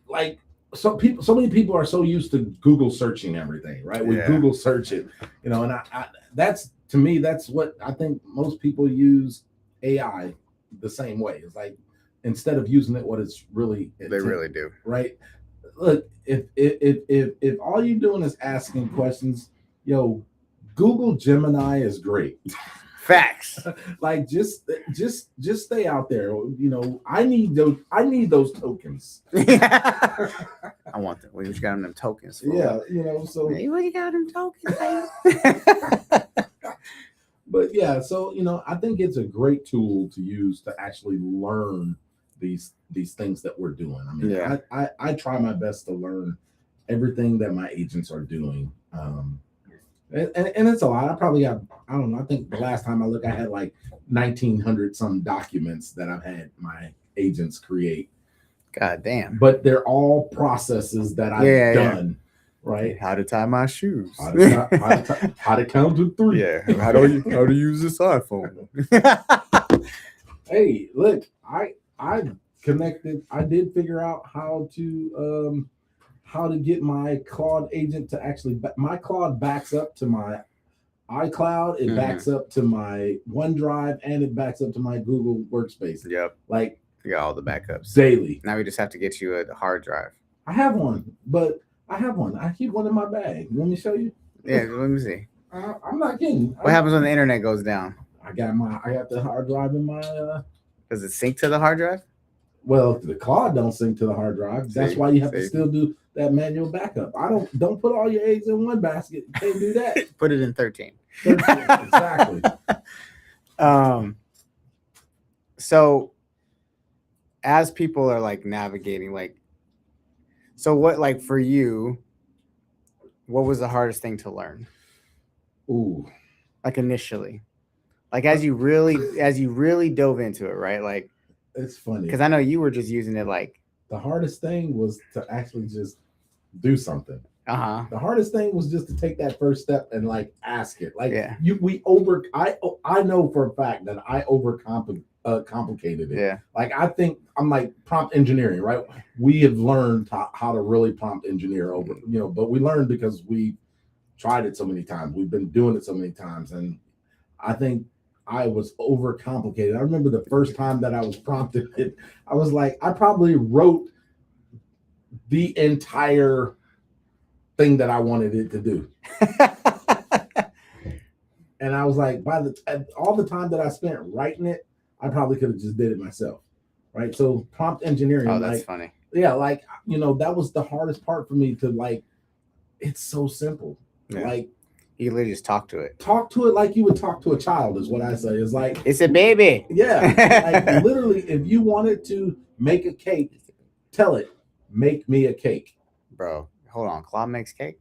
like so many people are so used to Google searching everything, right? We Yeah. Google search it, and I that's, to me, that's what I think most people use AI the same way. It's like, instead of using it what it's really They really do. right. Look, if all you're doing is asking questions, Google Gemini is great. Facts. Like just stay out there. I need those tokens. I want them. We just got them tokens. For Yeah, so hey, what you got them tokens? but yeah, so I think it's a great tool to use to actually learn these things that we're doing. I mean, Yeah. I try my best to learn everything that my agents are doing. And it's a lot. I probably got, I don't know, I think the last time I looked, I had like 1,900 some documents that I've had my agents create. God damn. But they're all processes that I've done, right? How to tie my shoes. How to count to 3. Yeah. How to use this iPhone. Hey, look, I connected. I did figure out how to get my Claude agent to actually, my Claude backs up to my iCloud, it backs up to my OneDrive, and it backs up to my Google Workspace. Yep. Like, you got all the backups daily. Now we just have to get you a hard drive. I have one, but I keep one in my bag. Let me show you. Yeah, let me see. I'm not kidding. What happens when the internet goes down? I got the hard drive in my. Does it sync to the hard drive? Well, the Claude don't sync to the hard drive. That's why you have to still do that manual backup. Don't put all your eggs in one basket. You can't do that. Put it in 13. 13, exactly. Um, so as people are like navigating, like, so what, like for you, what was the hardest thing to learn? Ooh, Like initially, like uh, as you really dove into it, right? Like, it's funny. because I know you were just using it like, The hardest thing was to actually just do something. uh-huh, The hardest thing was just to take that first step and like ask it. Like yeah, I know for a fact that I complicated it. yeah, Like I think I'm like prompt engineering, right? We have learned how to really prompt engineer over, but we learned because we tried it so many times. We've been doing it so many times, and I think I was overcomplicated. I remember the first time that I was prompted, I was like, I probably wrote the entire thing that I wanted it to do. And I was like, all the time that I spent writing it, I probably could have just did it myself. Right. So prompt engineering, oh, that's like, funny. yeah, like, that was the hardest part for me to like, it's so simple. Yeah, Like, you literally just talk to it. talk to it like you would talk to a child, is what I say. It's like, It's a baby. yeah, like literally, if you wanted to make a cake, tell it, make me a cake. Bro, hold on. Claude makes cake.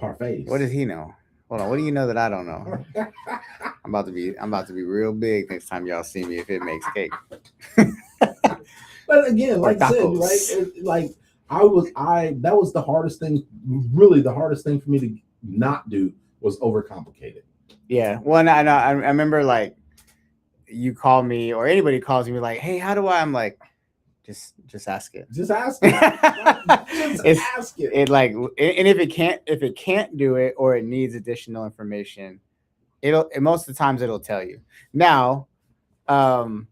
Parfaits. What does he know? Hold on. What do you know that I don't know? I'm about to be real big next time y'all see me if it makes cake. But again, Or like I said, tacos. like that was the hardest thing. Really, the hardest thing for me to not do was overcomplicate it. Yeah. Well, no, I remember like you call me or anybody calls me like, hey, how do I? I'm like, just ask it. Just ask it. Like, just it's ask it. it like, and if it can't do it or it needs additional information, most of the times it'll tell you. Now, um,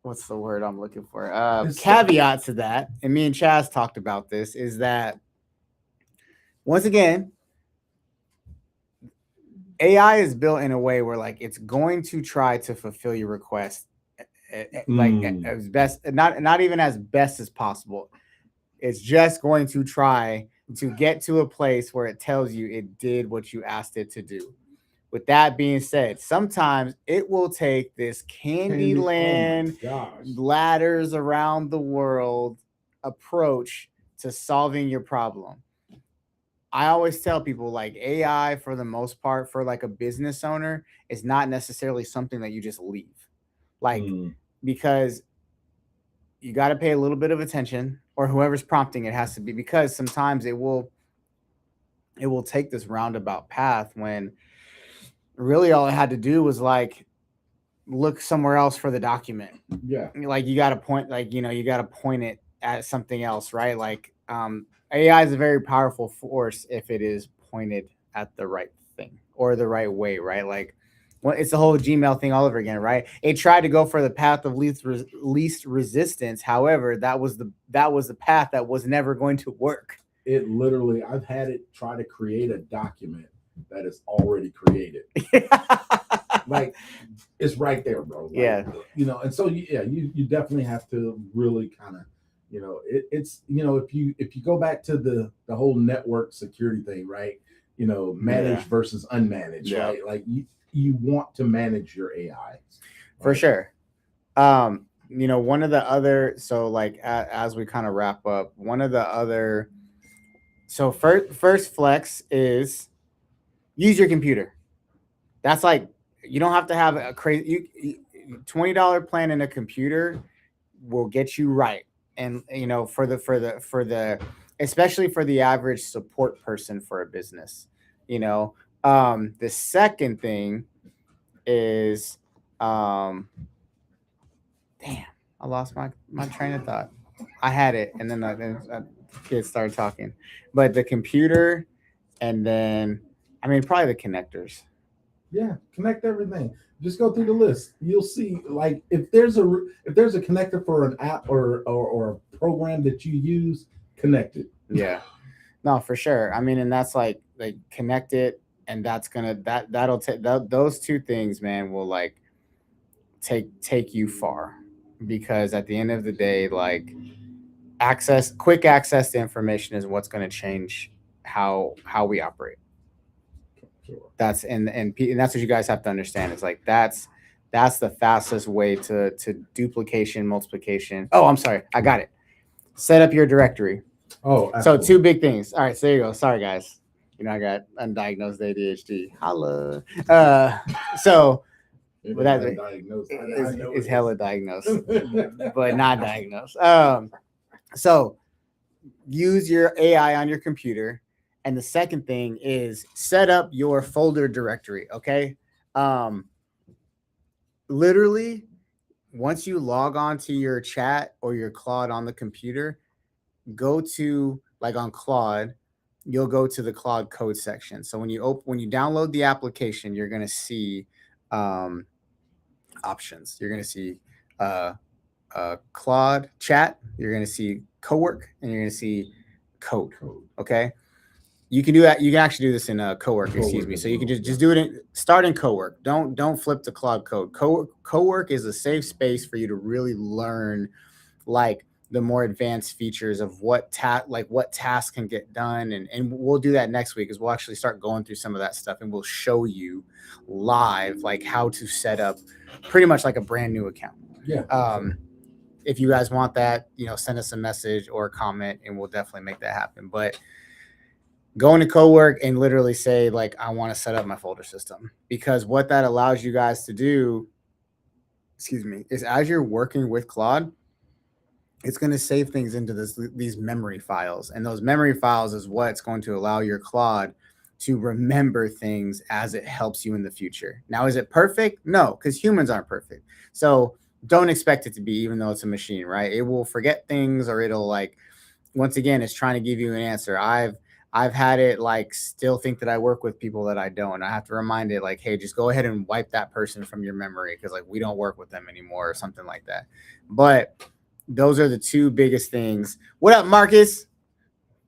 what's the word I'm looking for? Caveat to that, and me and Chaz talked about this, is that once again, AI is built in a way where like it's going to try to fulfill your request like as best, not even as best as possible. It's just going to try to get to a place where it tells you it did what you asked it to do. With that being said, sometimes it will take this candy land, ladders around the world approach to solving your problem. I always tell people like AI, for the most part, for like a business owner, is not necessarily something that you just leave. Like, because you got to pay a little bit of attention, or whoever's prompting it has to be, because sometimes it will take this roundabout path when really all it had to do was like look somewhere else for the document. Yeah. Like you got to point, like, you got to point it at something else, right? Like AI is a very powerful force if it is pointed at the right thing or the right way, right? Like, well, it's the whole Gmail thing all over again, right? It tried to go for the path of least resistance. However, that was the path that was never going to work. It literally, I've had it try to create a document that is already created. Like, it's right there, bro. Like, yeah. And so you definitely have to really kind of, it's if you go back to the whole network security thing, right? Managed versus unmanaged, right? Like you want to manage your AI, right? For sure. One of the other, so like as we kind of wrap up, one of the other, so first flex is use your computer. That's like, you don't have to have a crazy $20 plan in a computer will get you right. And for the especially for the average support person for a business. The second thing is damn, I lost my train of thought. I had it, and then kids started talking. But the computer, and then probably the connectors. Yeah, connect everything. Just go through the list. You'll see, like, if there's a connector for an app or a program that you use, connect it. Yeah, no, for sure. And that's like connect it, and that's gonna that'll take those two things, man, will like take you far, because at the end of the day, like, quick access to information is what's going to change how we operate. Sure. And that's what you guys have to understand. It's like that's That's the fastest way to duplication, multiplication. Oh, I'm sorry, I got it. Set up your directory. Oh, So absolutely. two big things. All right, so there you go. Sorry, guys. I got undiagnosed ADHD. Holla. So, It but ain't that undiagnosed. I know is it hella is. diagnosed, but not diagnosed. So use your AI on your computer. And the second thing is set up your folder directory. Okay. Um, literally, once you log on to your chat or your Claude on the computer, go to like on Claude, you'll go to the Claude code section. So when you download the application, you're gonna see um, options. You're gonna see uh, Claude chat. You're gonna see cowork, and you're gonna see code. Code. Okay. You can do that. You can actually do this in cowork. Excuse Cowork me. as So you can well. just do it in start in cowork. Don't flip to Claude code. Cowork is a safe space for you to really learn like the more advanced features of what tasks can get done, and we'll do that next week, as we'll actually start going through some of that stuff, and we'll show you live like how to set up pretty much like a brand new account. Yeah. If you guys want that, send us a message or a comment, and we'll definitely make that happen. But go into cowork and literally say like, I want to set up my folder system, because what that allows you guys to do, excuse me, is as you're working with Claude, it's going to save things into these memory files, and those memory files is what's going to allow your Claude to remember things as it helps you in the future. Now, is it perfect? No, because humans aren't perfect. So don't expect it to be, even though it's a machine, right? It will forget things, or it'll like, once again, it's trying to give you an answer. I've had it like still think that I work with people that I don't. I have to remind it like, hey, just go ahead and wipe that person from your memory, because like we don't work with them anymore or something like that. But those are the two biggest things. What up, Marcus?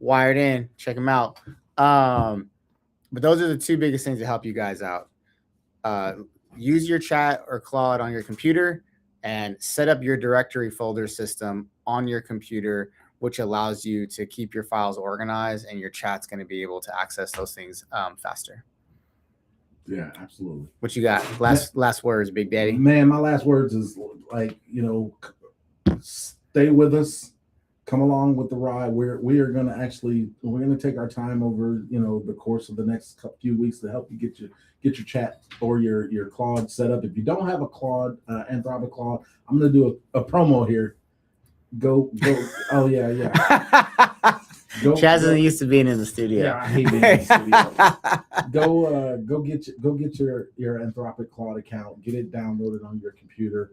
Wired in. Check him out. But those are the two biggest things to help you guys out. Uh, use your chat or Claude on your computer, and set up your directory folder system on your computer, which allows you to keep your files organized, and your chat's going to be able to access those things faster. Yeah, absolutely. What you got? Last words, Big Daddy. Man, my last words is like, stay with us, come along with the ride. We're gonna take our time over the course of the next few weeks to help you get your chat or your Claude set up. If you don't have a Claude, Anthropic Claude, I'm gonna do a promo here. Go. Oh yeah. Chaz isn't used to being in the studio. Yeah, I hate being in the studio. Go get your Anthropic Claude account, get it downloaded on your computer,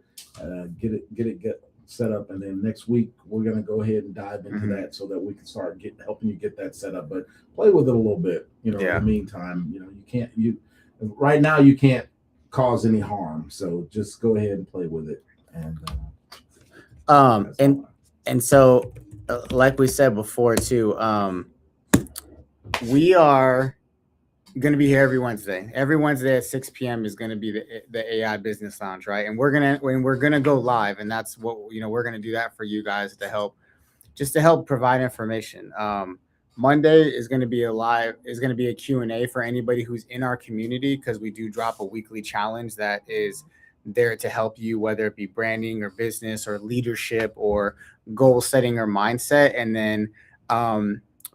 get it set up, and then next week we're gonna go ahead and dive into that so that we can start helping you get that set up. But play with it a little bit, In the meantime, right now you can't cause any harm, so just go ahead and play with it. And so like we said before too, we are going to be here every Wednesday at 6 p.m. is going to be the AI Business Lounge, right? And we're gonna go live, and that's what we're gonna do that for you guys to help provide information. Monday is going to be a Q&A for anybody who's in our community, because we do drop a weekly challenge that is there to help you, whether it be branding or business or leadership or goal setting or mindset. And then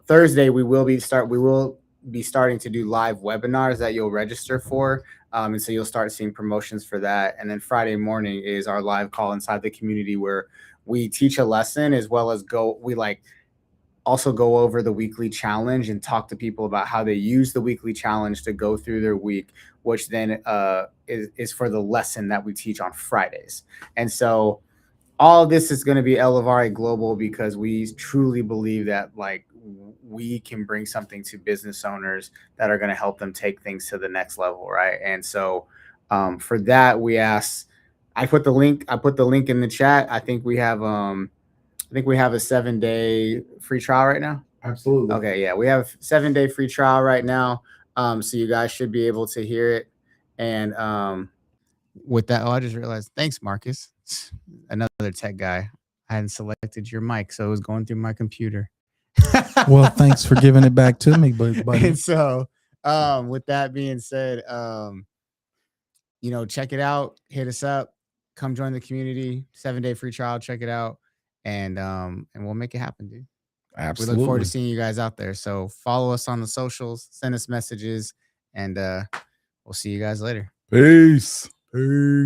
Thursday we will be starting to do live webinars that you'll register for, and so you'll start seeing promotions for that. And then Friday morning is our live call inside the community, where we teach a lesson, as well as also go over the weekly challenge and talk to people about how they use the weekly challenge to go through their week, which then is for the lesson that we teach on Fridays. And so all of this is going to be Elevare Global, because we truly believe that like we can bring something to business owners that are going to help them take things to the next level, right? And so for that, I put the link in the chat. I think we have a 7-day free trial right now. Absolutely. Okay, yeah, we have a 7-day free trial right now. So you guys should be able to hear it. And with that, I just realized, thanks, Marcus. Another tech guy. I hadn't selected your mic, so it was going through my computer. Well, thanks for giving it back to me, buddy. And so with that being said, check it out, hit us up, come join the community, 7-day free trial, check it out. And we'll make it happen, dude. Absolutely. We look forward to seeing you guys out there. So follow us on the socials, send us messages, and we'll see you guys later. Peace. Peace.